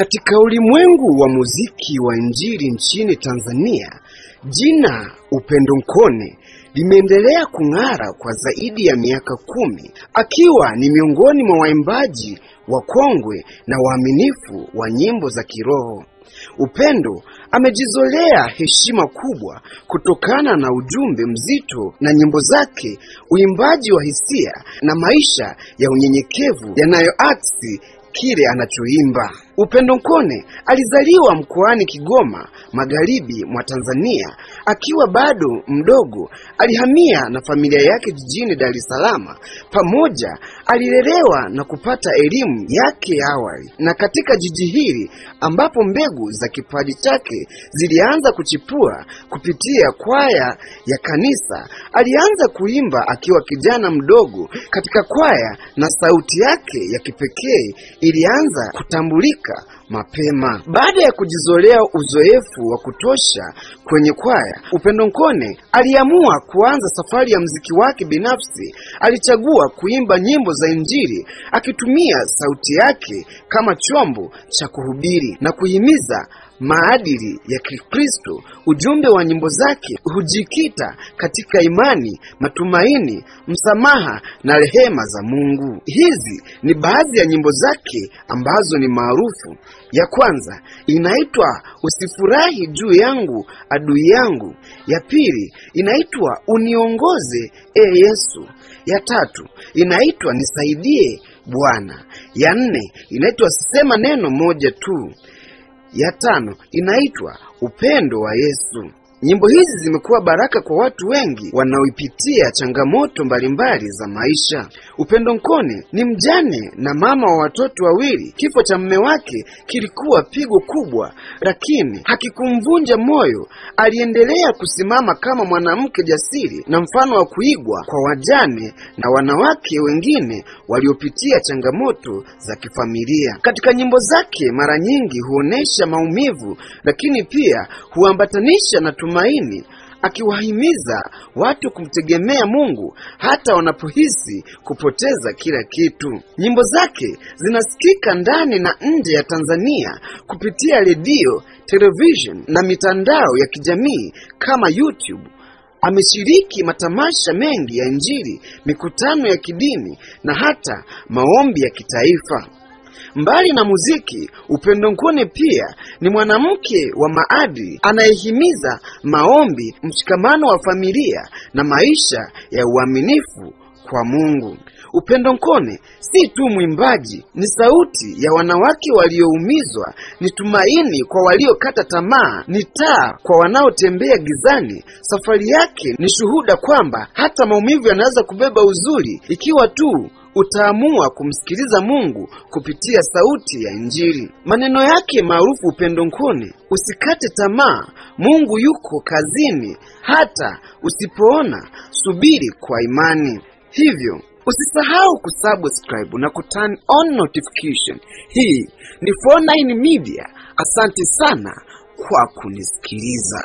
Katika ulimwengu wa muziki wa injili nchini Tanzania, jina Upendo Nkone limeendelea kung'ara kwa zaidi ya miaka 10, akiwa ni miongoni mwa waimbaji wakongwe na waaminifu wa nyimbo za kiroho. Upendo amejizolea heshima kubwa kutokana na ujumbe mzito na nyimbo zake, uimbaji wa hisia na maisha ya unyenyekevu yanayoakisi kile anachoimba. Upendo Nkone alizaliwa mkoani Kigoma, magharibi mwa Tanzania. Akiwa bado mdogo, alihamia na familia yake jijini Dar es Salaam. Pamoja alilelewa na kupata elimu yake ya awali, na katika jiji hili ambapo mbegu za kipaji chake zilianza kuchipua kupitia kwaya ya kanisa. Alianza kuimba akiwa kijana mdogo katika kwaya, na sauti yake ya kipekee ilianza kutambulika mapema. Baada ya kujizolea uzoefu wa kutosha kwenye kwaya, Upendo Nkone aliamua kuanza safari ya muziki wake binafsi. Alichagua kuimba nyimbo za injili, akitumia sauti yake kama chombo cha kuhubiri na kuhimiza maadili ya Kikristo. Ujumbe wa nyimbo zake hujikita katika imani, matumaini, msamaha na rehema za Mungu. Hizi ni baadhi ya nyimbo zake ambazo ni maarufu. Ya kwanza inaitwa Usifurahi juu yangu adui yangu. Ya pili inaitwa Uniongoze Yesu. Ya tatu inaitwa Nisaidie Bwana. Ya nne inaitwa Sema neno moja tu. Ya tano inaitwa Upendo wa Yesu. Nyimbo hizi zimekuwa baraka kwa watu wengi wanaoipitia changamoto mbalimbali za maisha. Upendo Nkone ni mjane na mama wa watoto wawili. Kifo cha mume wake kilikuwa pigo kubwa, lakini hakikumvunja moyo. Aliendelea kusimama kama mwanamke jasiri na mfano wa kuigwa kwa wajane na wanawake wengine waliopitia changamoto za kifamilia. Katika nyimbo zake mara nyingi huonesha maumivu, lakini pia huambatanisha na tumaini, akiwahimiza watu kumtegemea Mungu hata wanapohisi kupoteza kila kitu. Nyimbo zake zinasikika ndani na nje ya Tanzania kupitia redio, television na mitandao ya kijamii kama YouTube. Ameshiriki matamasha mengi ya injili, mikutano ya kidini na hata maombi ya kitaifa. Mbali na muziki, Upendo Nkone pia ni mwanamke wa maadili anayehimiza maombi, mshikamano wa familia na maisha ya uaminifu kwa Mungu. Upendo Nkone si tu mwimbaji, ni sauti ya wanawake walioumizwa, ni tumaini kwa waliokata tamaa, ni taa kwa wanaotembea gizani. Safari yake ni shuhuda kwamba hata maumivu yanaweza kubeba uzuri ikiwa tu utaamua kumsikiliza Mungu kupitia sauti ya injili. Maneno yake maarufu Upendo Nkone: usikate tamaa, Mungu yuko kazini, hata usipoona, subiri kwa imani. Hivyo usisahau kusubscribe na kuturn on notification. Hii ni 49 Media. Asante sana kwa kunisikiliza.